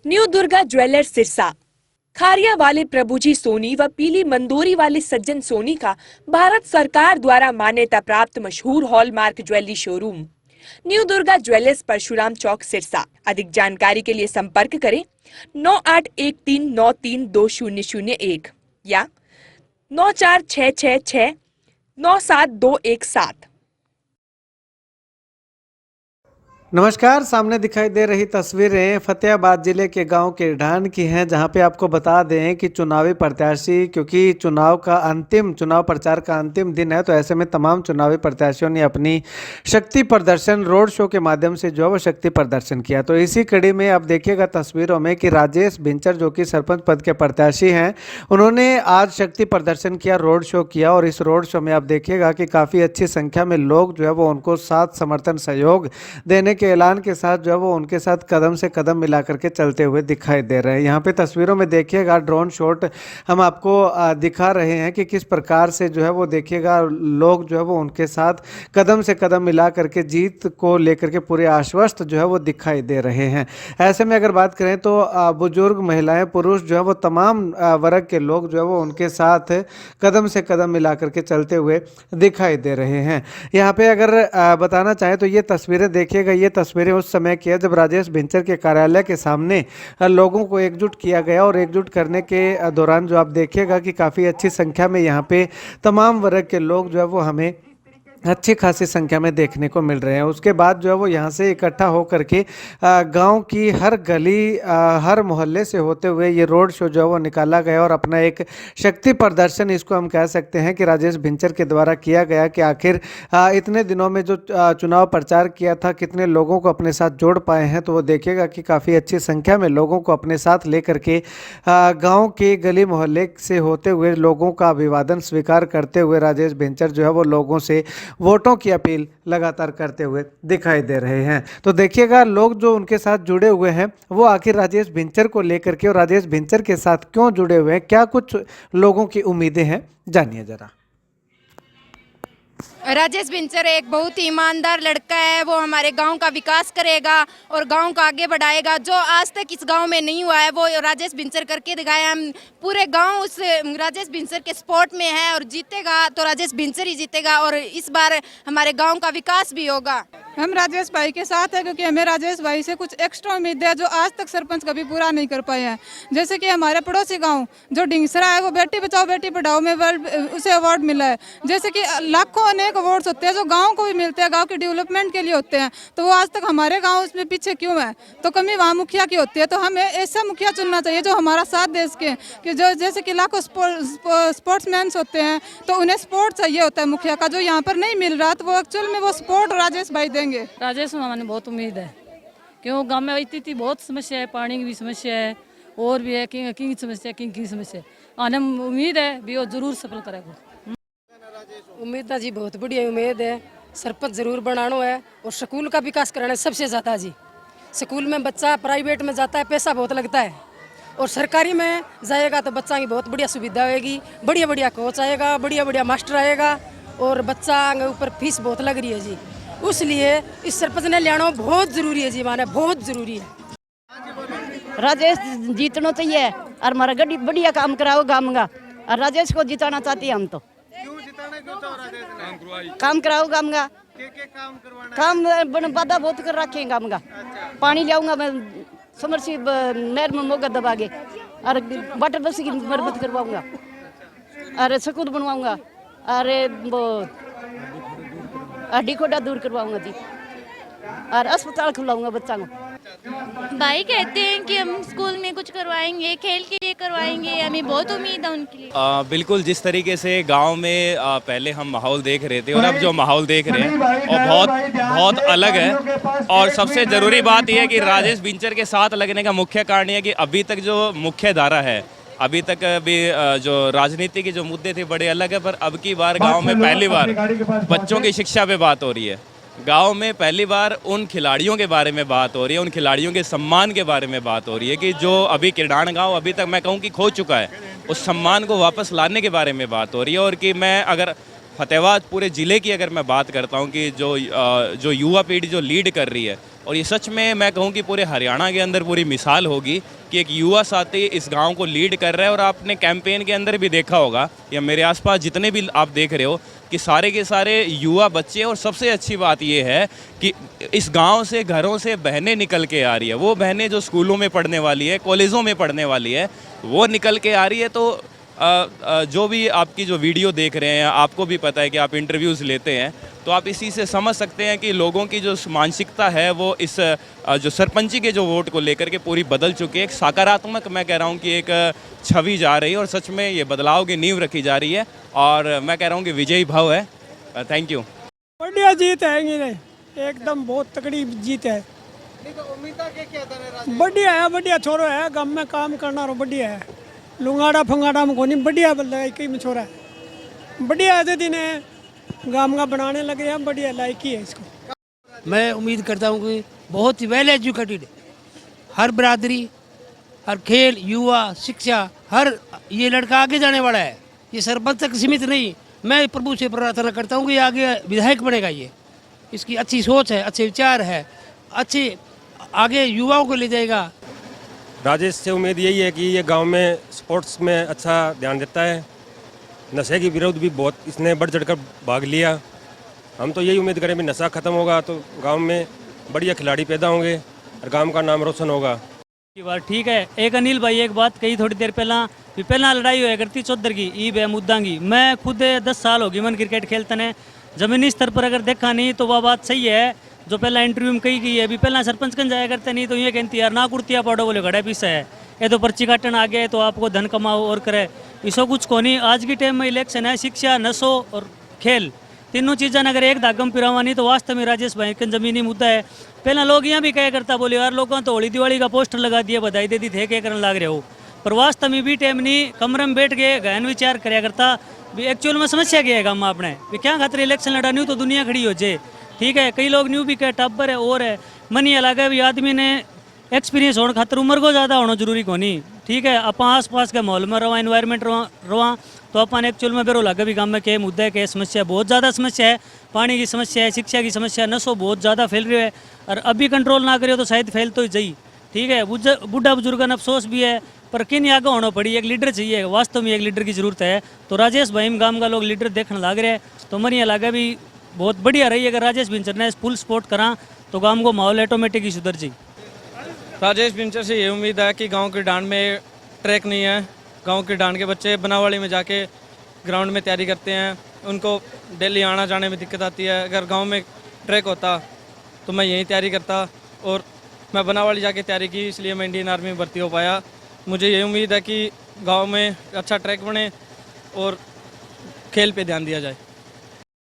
New Durga jewellers Sirsa. Kharia वाले प्रभुजी सोनी व पीली मंदोरी वाले सज्जन सोनी का भारत सरकार द्वारा मान्यता प्राप्त मशहूर hallmark jewellery showroom new Durga jewellers Parshuram Chowk Sirsa. अधिक जानकारी के लिए संपर्क करें 9813932001 या 9466697217। नमस्कार। सामने दिखाई दे रही तस्वीरें फतेहाबाद जिले के गांव के ढान की हैं, जहां पे आपको बता दें कि चुनावी प्रत्याशी, क्योंकि चुनाव प्रचार का अंतिम दिन है, तो ऐसे में तमाम चुनावी प्रत्याशियों ने अपनी शक्ति प्रदर्शन रोड शो के माध्यम से जो है वो शक्ति प्रदर्शन किया। तो इसी कड़ी में आप देखिएगा तस्वीरों में कि राजेश भिंचर जो कि सरपंच पद के प्रत्याशी हैं, उन्होंने आज शक्ति प्रदर्शन किया, रोड शो किया। और इस रोड शो में आप देखिएगा कि काफ़ी अच्छी संख्या में लोग जो है वो उनको साथ समर्थन सहयोग देने के ऐलान के साथ जो है वो उनके साथ कदम से कदम मिला करके चलते हुए दिखाई दे रहे हैं। यहाँ पे तस्वीरों में देखिएगा ड्रोन शॉट हम आपको दिखा रहे हैं कि किस प्रकार से जो है वो देखिएगा लोग जो है वो उनके साथ कदम से कदम मिला करके जीत को लेकर के पूरे आश्वस्त जो है वो दिखाई दे रहे हैं। ऐसे में अगर बात करें तो बुजुर्ग, महिलाएं, पुरुष जो है वो तमाम वर्ग के लोग जो है वो उनके साथ कदम से कदम मिला करके चलते हुए दिखाई दे रहे हैं। यहाँ पे अगर बताना चाहें तो ये तस्वीरें देखिएगा, ये तस्वीरें उस समय की है जब राजेश भिंचर के कार्यालय के सामने लोगों को एकजुट किया गया। और एकजुट करने के दौरान जो आप देखिएगा कि काफ़ी अच्छी संख्या में यहाँ पे तमाम वर्ग के लोग जो है वो हमें अच्छी खासी संख्या में देखने को मिल रहे हैं। उसके बाद जो है वो यहाँ से इकट्ठा होकर के गांव की हर गली, हर मोहल्ले से होते हुए ये रोड शो जो है वो निकाला गया और अपना एक शक्ति प्रदर्शन, इसको हम कह सकते हैं कि राजेश भिंचर के द्वारा किया गया कि आखिर इतने दिनों में जो चुनाव प्रचार किया था कितने लोगों को अपने साथ जोड़ पाए हैं। तो वो देखिएगा कि काफ़ी अच्छी संख्या में लोगों को अपने साथ लेकर के गाँव के गली मोहल्ले से होते हुए लोगों का अभिवादन स्वीकार करते हुए राजेश भिंचर जो है वो लोगों से वोटों की अपील लगातार करते हुए दिखाई दे रहे हैं। तो देखिएगा लोग जो उनके साथ जुड़े हुए हैं वो आखिर राजेश भिंचर को लेकर के और राजेश भिंचर के साथ क्यों जुड़े हुए हैं, क्या कुछ लोगों की उम्मीदें हैं, जानिए जरा। राजेश भिंचर एक बहुत ही ईमानदार लड़का है। वो हमारे गांव का विकास करेगा और गांव को आगे बढ़ाएगा। जो आज तक इस गांव में नहीं हुआ है वो राजेश भिंचर करके दिखाया। हम पूरे गांव उस राजेश भिंचर के सपोर्ट में है और जीतेगा तो राजेश भिंचर ही जीतेगा और इस बार हमारे गांव का विकास भी होगा। हम राजेश भाई के साथ है क्योंकि हमें राजेश भाई से कुछ एक्स्ट्रा उम्मीद है जो आज तक सरपंच कभी पूरा नहीं कर पाए हैं। जैसे कि हमारे पड़ोसी गांव जो ढिंगसरा है वो बेटी बचाओ बेटी पढ़ाओ में वर्ल्ड उसे अवार्ड मिला है। जैसे कि लाखों अनेक अवार्ड्स होते हैं जो गांव को भी मिलते हैं, गांव के डेवलपमेंट के लिए होते हैं, तो वो आज तक हमारे गाँव उसमें पीछे क्यों है? तो कमी वहाँ मुखिया की होती है। तो हमें ऐसा मुखिया चुनना चाहिए जो हमारा साथ दे सके कि जो जैसे कि लाखों स्पोर्ट्समैन होते हैं तो उन्हें स्पोर्ट चाहिए होता है मुखिया का, जो यहाँ पर नहीं मिल रहा। तो वो एक्चुअल में वो स्पोर्ट राजेश भाई देंगे। राजेश हमारे बहुत उम्मीद है क्यों गांव में इतनी बहुत समस्या है, पानी की भी समस्या है और भी है की समस्या की समस्या आने उम्मीद है भी वो जरूर सफल करेगा। उम्मीद है जी, बहुत बढ़िया उम्मीद है। सरपंच जरूर बनाना है और स्कूल का विकास कराना है सबसे ज़्यादा जी। स्कूल में बच्चा प्राइवेट में जाता है पैसा बहुत लगता है और सरकारी में जाएगा तो बच्चा की बहुत बढ़िया सुविधा होगी, बढ़िया बढ़िया कोच आएगा, बढ़िया बढ़िया मास्टर आएगा और बच्चा के ऊपर फीस बहुत लग रही है जी। इसलिए इस सरपंच ने लेना बहुत जरूरी है जी, माने बहुत जरूरी है। राजेश जीतना चाहिए और हमारा गड्डी बढ़िया काम कराओ गाँव का और राजेश को जिताना चाहती है हम तो। काम कराओ गाँव का, काम वादा बहुत कर रखे गाँव का। पानी लाऊंगा मैं समरसी नहर में मोगा दबा के और वाटर बस की मरम्मत करवाऊंगा और स्कूल बनवाऊंगा और वो हड्डी खोडा दूर करवाऊंगा जी और अस्पताल खुलाऊंगा बच्चा को। भाई कहते हैं कि हम स्कूल में कुछ करवाएंगे, खेल के लिए करवाएंगे, हमें बहुत उम्मीद है उनके लिए। बिल्कुल, जिस तरीके से गांव में पहले हम माहौल देख रहे थे और अब जो माहौल देख रहे हैं और बहुत अलग है। और सबसे ज़रूरी बात यह है कि राजेश भिंचर के साथ लगने का मुख्य कारण यह है कि अभी तक जो मुख्य धारा है, अभी तक भी जो राजनीति के जो मुद्दे थे बड़े अलग है, पर अब की बार गांव में पहली बार बच्चों की शिक्षा पे बात हो रही है। गांव में पहली बार उन खिलाड़ियों के बारे में बात हो रही है, उन खिलाड़ियों के सम्मान के बारे में बात हो रही है कि जो अभी किरडान गांव अभी तक मैं कहूं कि खो चुका है, उस सम्मान को वापस लाने के बारे में बात हो रही है। और कि मैं अगर फतेहाबाद पूरे ज़िले की अगर मैं बात करता हूं कि जो युवा पीढ़ी जो लीड कर रही है और ये सच में मैं कहूँ कि पूरे हरियाणा के अंदर पूरी मिसाल होगी कि एक युवा साथी इस गांव को लीड कर रहा है। और आपने कैंपेन के अंदर भी देखा होगा या मेरे आसपास जितने भी आप देख रहे हो कि सारे के सारे युवा बच्चे। और सबसे अच्छी बात ये है कि इस गांव से घरों से बहनें निकल के आ रही है, वो बहनें जो स्कूलों में पढ़ने वाली है, कॉलेजों में पढ़ने वाली है, वो निकल के आ रही है। तो जो भी आपकी जो वीडियो देख रहे हैं, आपको भी पता है कि आप इंटरव्यूज़ लेते हैं, तो आप इसी से समझ सकते हैं कि लोगों की जो मानसिकता है वो इस जो सरपंची के जो वोट को लेकर के पूरी बदल चुकी है। एक सकारात्मक मैं कह रहा हूँ कि एक छवि जा रही है और सच में ये बदलाव की नींव रखी जा रही है और मैं कह रहा हूँ कि विजयी भाव है। Thank you. बढ़िया जीत है, एकदम बहुत तगड़ी जीत है। बढ़िया है, बढ़िया छोरो है, गाँव में काम करना रो बढ़िया है, लुंगाड़ा फंगाड़ा में कोनी, बढ़िया बल्ला एक ही छोरा है, बढ़िया ऐसे दिन है गाँव का बनाने लगे हैं, बढ़िया लायकी है इसको। मैं उम्मीद करता हूँ कि बहुत ही वेल एजुकेटेड हर बिरादरी, हर खेल, युवा, शिक्षा, हर ये लड़का आगे जाने वाला है, ये सरपंच तक सीमित नहीं। मैं प्रभु से प्रार्थना करता हूँ कि आगे विधायक बनेगा, ये इसकी अच्छी सोच है, अच्छे विचार है, अच्छे आगे युवाओं को ले जाएगा। राजेश से उम्मीद यही है कि ये गांव में स्पोर्ट्स में अच्छा ध्यान देता है, नशे के विरोध भी बहुत इसने बढ़ चढ़कर भाग लिया। हम तो यही उम्मीद करें कि नशा खत्म होगा तो गांव में बढ़िया खिलाड़ी पैदा होंगे और गांव का नाम रोशन होगा। की बात ठीक है। एक अनिल भाई एक बात कही थोड़ी देर पहला लड़ाई हुआ करती चौधर की ई बे मुद्दा की। मैं खुद 10 साल होगी मन क्रिकेट खेलते ने, जमीनी स्तर पर अगर देखा नहीं तो वह बात सही है जो पहला इंटरव्यू में कही गई है। अभी पहला सरपंच कन जाया करते नहीं तो ये कहती यार ना कुर्तिया पाड़ो बोले घड़ा पीसा है, ये तो पर्ची काटन आ गया तो आपको धन कमाओ और करे, इसो कुछ को नहीं। आज की टाइम में इलेक्शन है, शिक्षा, नशो और खेल, तीनों चीज़ें अगर एक धागम पिरावा नहीं तो वास्तव में राजेश भाई का जमीनी मुद्दा है। पहला लोग यहाँ भी कह करता बोले यार लोगों तो होली दिवाली का पोस्टर लगा दिया, बधाई दे दी थे क्या करने लग रहे हो, पर वास्तव में भी टाइम नहीं कमरे में बैठ के गहन विचार कराया करता भी एक्चुअल में समस्या क्या है गाँव में अपने भी क्या खातर इलेक्शन लड़ा नहीं तो दुनिया खड़ी हो जाए। ठीक है, कई लोग न्यू भी कहे टब्बर है और है मन ये लगा भी आदमी ने एक्सपीरियंस होने खातर उम्र को ज़्यादा होना जरूरी को नहीं। ठीक है, अपन आस पास के माहौल में रवा, इन्वायरमेंट रवा तो अपन एक्चुअल में बेरो लगा भी गाँव में क्या मुद्दा है, क्या समस्या, बहुत ज़्यादा समस्या है, पानी की समस्या है, शिक्षा की समस्या, नशो बहुत ज़्यादा फैल रही है और अभी कंट्रोल ना करियो तो शायद फैल तो ही जाई। ठीक है, बुढ़ा बुजुर्ग अफसोस भी है पर किन आगे होना पड़ी, एक लीडर चाहिए, वास्तव में एक लीडर की जरूरत है। तो राजेश भाई गाँव का लोग लीडर देखने लग रहे हैं तो मन ये लगा भी बहुत बढ़िया रही। अगर राजेश बिंचर ने फुल सपोर्ट करा तो गाँव को माहौल ऑटोमेटिक ही सुधर जी। राजेश बिंचर से ये उम्मीद है कि गांव की डांड में ट्रैक नहीं है, गांव की डांड के बच्चे बनावाली में जाके ग्राउंड में तैयारी करते हैं, उनको दिल्ली आना जाने में दिक्कत आती है। अगर गांव में ट्रैक होता तो मैं यहीं तैयारी करता और मैं बनावाली जाके तैयारी की, इसलिए मैं इंडियन आर्मी में भर्ती हो पाया। मुझे ये उम्मीद है कि गाँव में अच्छा ट्रैक बने और खेल पे ध्यान दिया जाए।